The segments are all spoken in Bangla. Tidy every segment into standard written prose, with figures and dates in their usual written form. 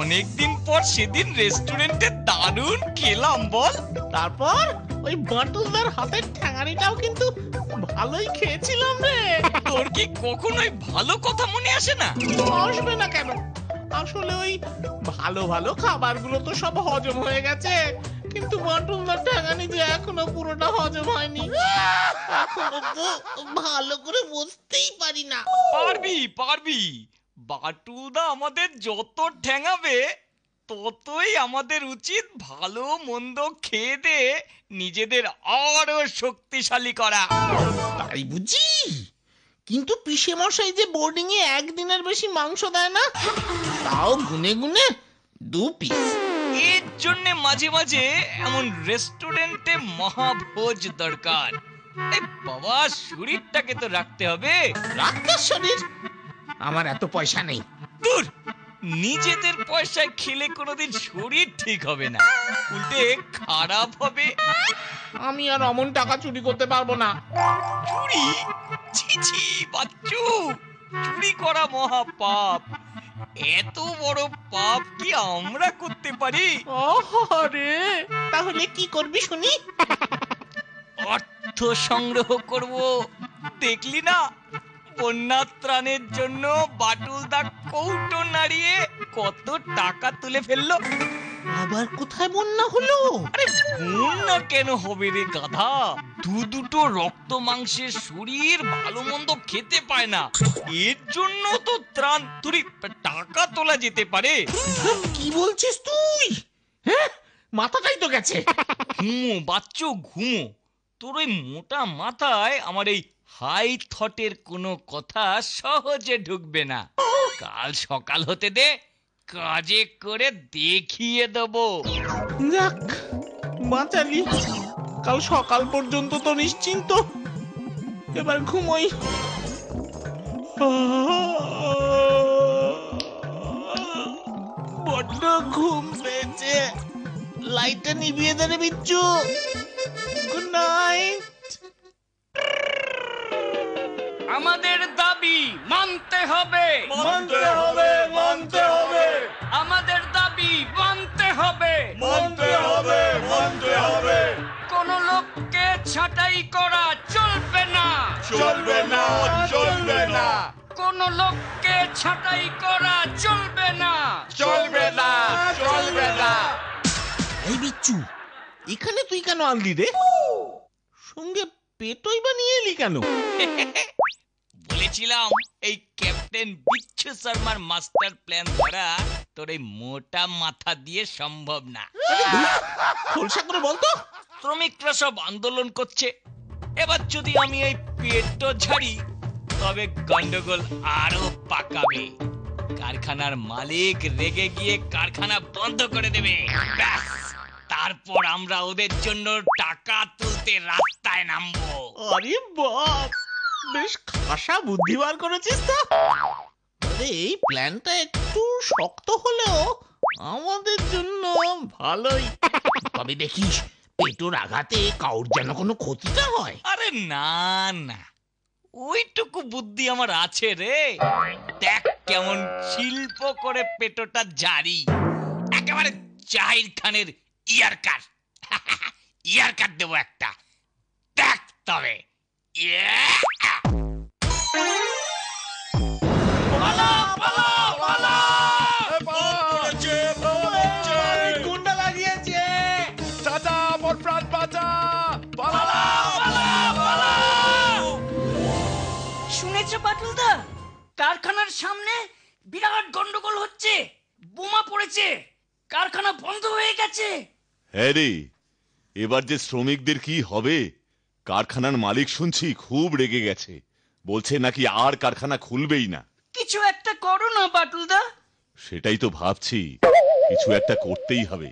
অনেকদিন পর সেদিন রেস্টুরেন্টে দারুণ খেলাম বল। তারপর ওই বাটুলদার হাতের ঠ্যাঙানিটাও কিন্তু ভালোই খেয়েছিলাম রে। তোর কি কখনোই ভালো কথা মনে আসে না? আসবে না কেন? আসলে ওই ভালো ভালো খাবারগুলো তো সব হজম হয়ে গেছে, কিন্তু বাটুলদার ঠ্যাঙানি যে এখনো পুরোটা হজম হয়নি। এখনো তো ভালো করে বুঝতেই পারি না। পারবি পারবি, বাটুলদা আমাদের যত ঠ্যাঙাবে ততই আমাদের উচিত ভালো মন্দ খেয়ে দে নিজেদের আরো শক্তিশালী করা। তাই বুঝি? কিন্তু পিসে মশাই যে বোর্ডিং এ একদিনের বেশি মাংস দেয় না, তাও গুনে গুনে 2 পিস। এর জন্য মাঝে মাঝে এমন রেস্টুরেন্টে মহাভোজ দরকার। এই বাবা, শরীরটাকে তো রাখতে হবে। রাখতে শরীর? আমার এত পয়সা নেই। দূর, নিজেদের পয়সায় খেলে কোনোদিন শরীর ঠিক হবে না, উল্টে খারাপ হবে। আমি আর অমন টাকা চুরি করতে পারবো না। চুরি? ছি ছি বাচ্চু, চুরি করা মহা পাপ। এত বড় পাপ কি আমরা করতে পারি? আরে তাহলে কি করবি শুনি? অর্থ সংগ্রহ করব। দেখলি না, বন্যা ত্রাণের জন্য বাটুলদা কৌটো নাড়িয়ে কত টাকা তুলে ফেললো। আবার কোথায় বন্যা হলো? আরে বন্যা কেন হবে রে গাধা, দুটো রক্ত মাংসের শরীর ভালো মন্দ খেতে পায় না, এর জন্য তো ত্রাণ তুই টাকা তোলা যেতে পারে। কি বলছিস তুই? হ্যাঁ, মাথাটাই তো গেছে। ঘুমো বাচ্চু ঘুমো, তোর ওই মোটা মাথায় আমার এই হাই থটের কোনো কথা সহজে ঢুকবে না। কাল সকাল হতে দে, কাজে করে দেখিয়ে দেবো। যাক, বাঁচালি। কাল সকাল পর্যন্ত তো নিশ্চিন্ত। এবার ঘুমোই। বড্ড ঘুম পেয়েছে। লাইটটা নিভিয়ে দে রে বিচ্ছু। Good night. আমাদের দাবি মানতে হবে, মানতে হবে, মানতে হবে, আমাদের দাবি মানতে হবে, মানতে হবে, মানতে হবে। কোন লোককে ছাঁটাই করা চলবে না, চলবে না, চলবে না, কোন লোককে ছাঁটাই করা চলবে না, চলবে না, চলবে না। এই বিচ্ছু, এখানে তুই কেন আনলি রে? সঙ্গে পেটোই বা নিয়ে এলি কেন? বলেছিলাম এই ক্যাপ্টেন বিচ্ছু শর্মার মাস্টার প্ল্যান ধরা তোর এই মোটা মাথা দিয়ে সম্ভব না। খোলসা করে বলতো। শ্রমিকরা সব আন্দোলন করছে, এবার যদি আমি এই পেটটা ঝাড়ি তবে গন্ডগোল আরো পাকাবে। কারখানার মালিক রেগে গিয়ে কারখানা বন্ধ করে দেবে। ব্যাস, তারপর আমরা ওদের জন্য টাকা তুলতে রাস্তায় নামবো। আরে বাপ, বেশ খাসা বুদ্ধি বার করেছিস তো। আরে এই প্ল্যানটা একটু শক্ত হলেও আমাদের জন্য ভালোই। তবে দেখিস পেটোর আঘাতে কাউর যেন কোনো ক্ষতি না হয়। আরে না না, ওইটুকু বুদ্ধি আমার আছে রে। দেখ কেমন শিল্প করে পেটোটা জারি, একেবারে জাহির খানের ইয়ার কাট। ইয়ার কাট দেবো একটা, দেখ তবে। গুন্ডা লাগিয়েছে। চাচা, মোর প্রাণ বাঁচা, পালা। শুনেছো বাটুলদা, কারখানার সামনে বিরাট গন্ডগোল হচ্ছে, বোমা পড়েছে, কারখানা বন্ধ হয়ে গেছে। হ্যাঁ রে, এবার যে শ্রমিকদের কি হবে? কারখানার মালিক শুনছি খুব রেগে গেছে, বলছে নাকি আর কারখানা খুলবেই না। কিছু একটা করো না বাটুলদা। সেটাই তো ভাবছি, কিছু একটা করতেই হবে।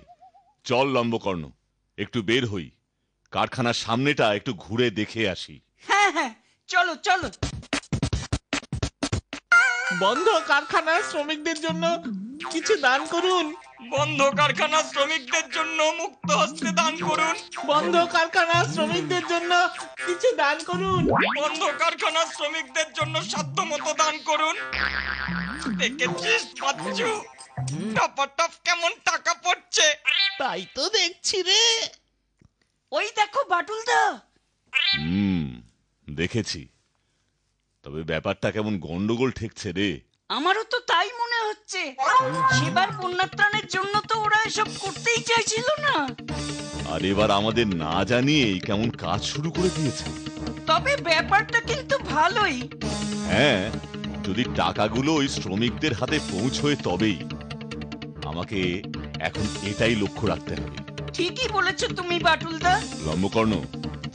চল লম্বকর্ণ, একটু বের হই, কারখানার সামনেটা একটু ঘুরে দেখে আসি। হ্যাঁ হ্যাঁ, চলো চলো। বন্ধ কারখানার শ্রমিকদের জন্য কিছু দান করুন। বন্ধ কারখানা শ্রমিকদের জন্য মুক্ত হস্তে দান করুন। বন্ধ কারখানা শ্রমিকদের জন্য কিছু দান করুন। বন্ধ কারখানা শ্রমিকদের জন্য সাধ্যমতো দান করুন। দেখেছিস বাচ্চু, টপাটপ কেমন টাকা পড়ছে। তাই তো দেখছি রে। ওই দেখো বাটুলদা। দেখেছি, তবে ব্যাপারটা কেমন গন্ডগোল ঠেকছে রে। আমারও তো তাই মনে হচ্ছে। সেবার বন্যাত্রাণের জন্য তো ওরা এসব করতেই চাইছিল না। আর এবার আমাদের না জানিয়েই কেমন কাজ শুরু করে দিয়েছে। তবে ব্যাপারটা কিন্তু ভালোই। হ্যাঁ, যদি টাকাগুলো ওই শ্রমিকদের হাতে পৌঁছয় তবেই। আমাকে এখন এটাই লক্ষ্য রাখতে হবে। ঠিকই বলেছো তুমি বাটুলদা। লম্বকর্ণ,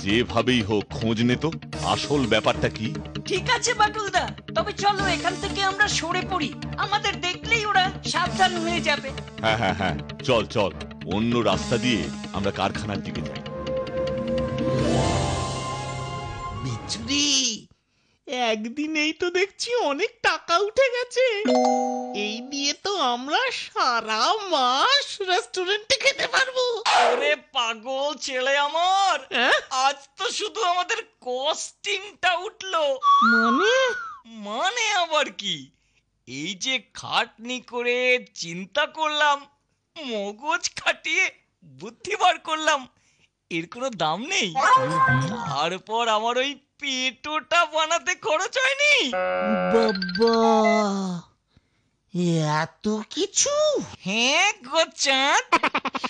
যেভাবেই হোক খোঁজ নে তো আসল ব্যাপারটা কি। ঠিক আছে বাটুলদা, তবে চলো এখান থেকে আমরা সরে পড়ি। আমাদের দেখলেই ওরা সাবধান হয়ে যাবে। হ্যাঁ হ্যাঁ হ্যাঁ, চল চল, অন্য রাস্তা দিয়ে আমরা কারখানার দিকে যাই। বিচ্ছুরি, একদিনেই তো দেখছি অনেক টাকা উঠে গেছে। এই দিয়ে তো আমরা সারা মাস রেস্টুরেন্টে খেতে পারবো। ওরে পাগল ছেলে আমার, হ্যাঁ? আজ তো শুধু আমাদের কস্টিংটা উঠলো। মানে? মানে আবার কি, এই যে খাটনি করে চিন্তা করলাম, মগজ খাটিয়ে বুদ্ধি বার করলাম, এর কোনো দাম নেই। তারপর আমার ওই পেটোটা বানাতে খরচ হয়নি। বাবা, এত কিছু? হ্যাঁ গো চাঁদ,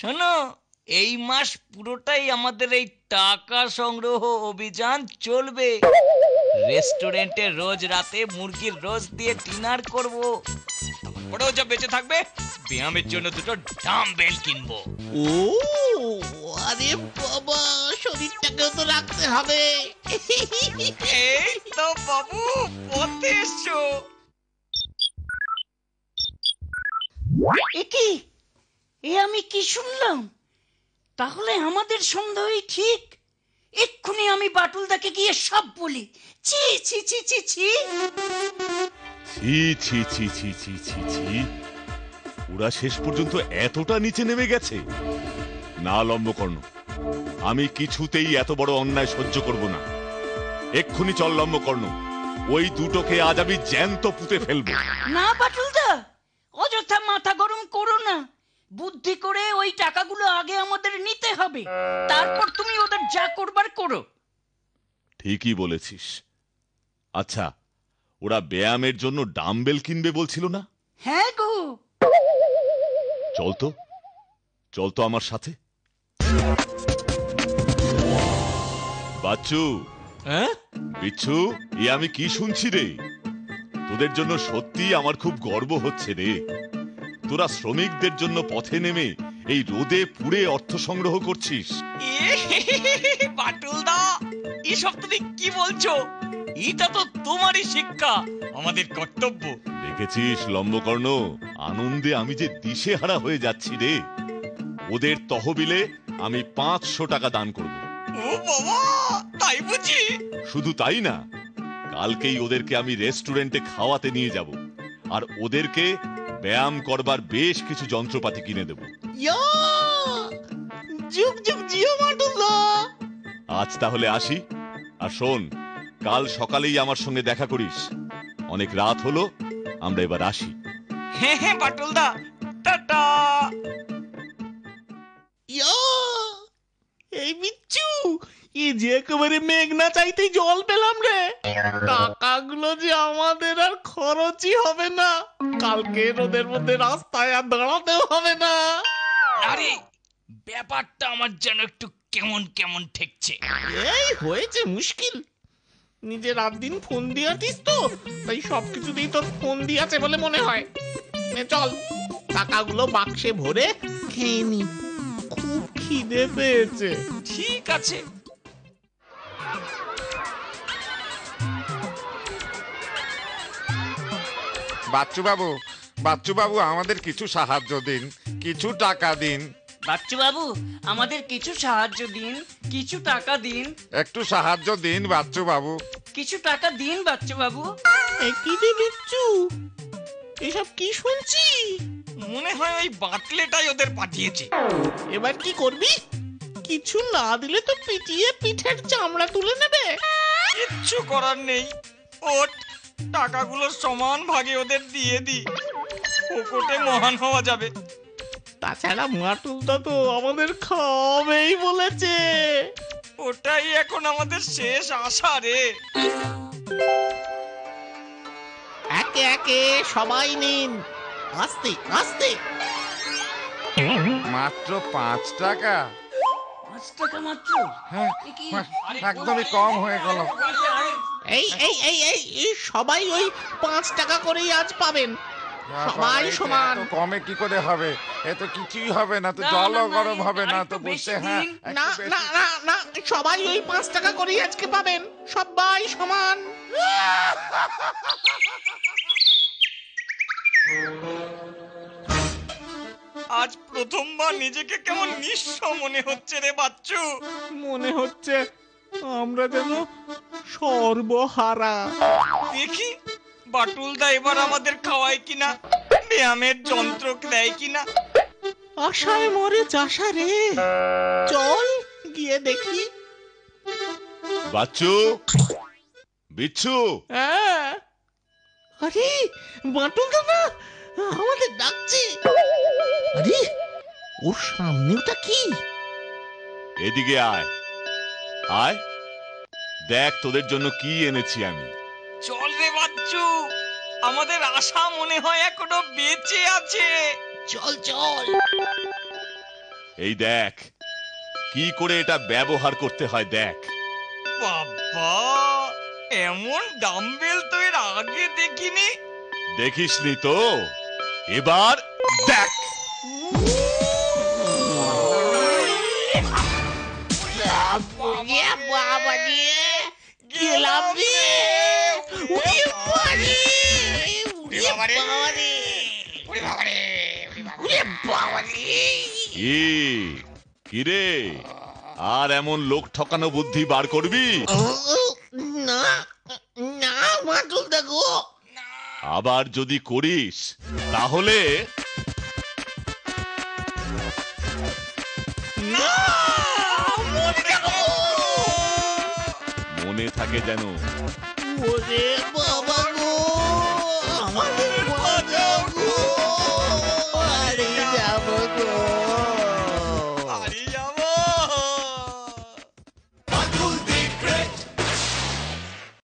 শোনো, এই মাস পুরোটাই আমাদের এই টাকা সংগ্রহ অভিযান চলবে। রেস্টুরেন্টে রোজ রাতে মুরগির রোজ দিয়ে ডিনার করব। তারপরেও যা বেঁচে থাকবে ব্যায়ামের জন্য দুটো ডাম্বেল কিনবো। ও, আরে বাবা, শরীরটাকেও তো রাখতে হবে। এই তো বাবু, পথে এসো। এ কি? এ আমি কি শুনলাম? তাহলে আমাদের সন্দেহই ঠিক। এক্ষুনি আমি বাটুলদাকে গিয়ে সব বলি। ছি ছি ছি ছি ছি। ছি ছি ছি ছি ছি ছি ছি, ওরা শেষ পর্যন্ত এতটা নিচে নেমে গেছে। না লম্বকর্ণ, আমি কিছুতেই এত বড় অন্যায় সহ্য করব না। এক্ষুনি চল লম্বকর্ণ, ওই দুটোকে আজ আমি জ্যান্ত পুঁতে ফেলবো। না বাটুলদা, অযথা মাথা গরম করো না। বুদ্ধি করে ওই টাকাগুলো আগে আমাদের নিতে হবে, তারপর তুমি ওদের যা করবার করো। ঠিকই বলেছিস। আচ্ছা, ওরা ব্যায়ামের জন্য ডাম্বেল কিনবে বলছিল না? হ্যাঁ গো। চল তো, চল তো আমার সাথে। বাচ্চু, হ্যাঁ? বিচ্ছু, এ আমি কি শুনছি রে? তোদের জন্য সত্যি আমার খুব গর্ব হচ্ছে রে। তোরা শ্রমিকদের জন্য পথে নেমে এই রোদে পুড়ে অর্থ সংগ্রহ করছিস। বাটুলদা, এসব তুমি কি বলছো? এটা তো তোমারই শিক্ষা, আমাদের কর্তব্য। দেখেছিস লম্বকর্ণ, আনন্দে আমি যে দিশেহারা হয়ে যাচ্ছি রে। ওদের তহবিলে আমি 500 টাকা দান করব। ও বাবা, তাই বুঝি? শুধু তাই না, কালকেই ওদেরকে আমি রেস্টুরেন্টে খাওয়াতে নিয়ে যাব, আর ওদেরকে ব্যায়াম করবার বেশ কিছু যন্ত্রপাতি কিনে দেব। ইয়া! যুগ যুগ জিও বাটুলদা। আজ তাহলে আসি। আর শোন, কাল সকালেই আমার সঙ্গে দেখা করিস। অনেক রাত হলো, আমরা এবার আসি। হ্যাঁ হ্যাঁ বাটুলদা, টাটা। ইয়া! এই বিচ্ছু, এই যে একেবারে মেঘ না চাইতেই জল পেলাম রে। টাকাগুলো যে আমাদের আর খরচই হবে না। কালকে রোদের মধ্যে রাস্তায় আর দাঁড়াতেও হবে না। আরে, ব্যাপারটা আমার যেন একটু কেমন কেমন ঠেকছে। এই হয়েছে মুশকিল। নিজে রাত দিন ফোন দিয়েছিস তো, তাই সবকিছুতেই তোর ফোন দিয়েছে বলে মনে হয়। নে চল, টাকাগুলো বাক্সে ভরে খেয়ে নি। খুব খিদে পেয়েছে। ঠিক আছে। বাচ্চু বাবু, বাচ্চু বাবু, আমাদের কিছু সাহায্য দিন, কিছু টাকা দিন। বাচ্চু বাবু, আমাদের কিছু সাহায্য দিন, কিছু টাকা দিন। একটু সাহায্য দিন বাচ্চু বাবু। কিছু টাকা দিন বাচ্চু বাবু। কি রে বিচ্ছু, এসব কি শুনছি? মনে হয় ওই বাটলেটাই ওদের পাঠিয়েছে। এবার কি করবি? কিছু না দিলে তো পিটিয়ে পিঠের চামড়া তুলে নেবে। কিচ্ছু করার নেই, ওট টাকাগুলো সমান ভাগে ওদের দিয়ে দি। ফোকটে মহান হওয়া যাবে। তাছাড়া মাটুলদা তো আমাদের খাওয়াবেই বলেছে। ওটাই এখন আমাদের শেষ আশা রে। একে একে সবাই নিন, আস্তে আস্তে। মাত্র 5 টাকা? 5 টাকা মাত্র? হ্যাঁ, এ কি? একদমই কম হয়ে গেল। এই এই এই এই এই সবাই ওই 5 টাকা করেই আজ পাবেন, সবাই সমান। এত কমে কি করে হবে? এ তো কিছুই হবে না, তো না, জলও না, গরম হবে না, আরেকটু তো বেশি বলতে হ্যাঁ দিন। একটু না বেশি। না না না, সবাই ওই 5 টাকা করেই আজকে পাবেন, সবাই সমান। আজ প্রথমবার নিজেকে কেমন নিঃস্ব মনে হচ্ছে রে বাচ্চু। মনে হচ্ছে আমরা যেন সর্বহারা। দেখি বাটুলদা এবার আমাদের খাওয়ায় কিনা, ব্যায়ামের যন্ত্র দেয় কিনা। আশায় মরে চাষা রে, চল গিয়ে দেখি। বাচ্চু, বিচ্ছু, হ্যাঁ, আরে বাটুল দাদা আমাদের ডাকছে। আরে ওর সামনে ওটা কি? এদিকে আয়, আয়, দেখ তোদের জন্য কি এনেছি আমি। চল রে বাচ্চু, আমাদের আশা মনে হয় এখনো বেঁচে আছে। চল চল। এই দেখ কি করে এটা ব্যবহার করতে হয়, দেখ। বাবা, এমন ডাম্বেল তো এর আগে দেখিনি। দেখিসনি তো, এবার দেখ। বাবা দিয়ে গেলাম রে। উড়ে বাবারে, উড়ে বাবারে, উড়ে বাবারে, উড়ে বাবারে। কি রে, আর এমন লোক ঠকানো বুদ্ধি বার করবি? না না মাটুল দেখো। আবার যদি করিস তাহলে মনে থাকে যেন। ওরে বাবা গো, আমাদের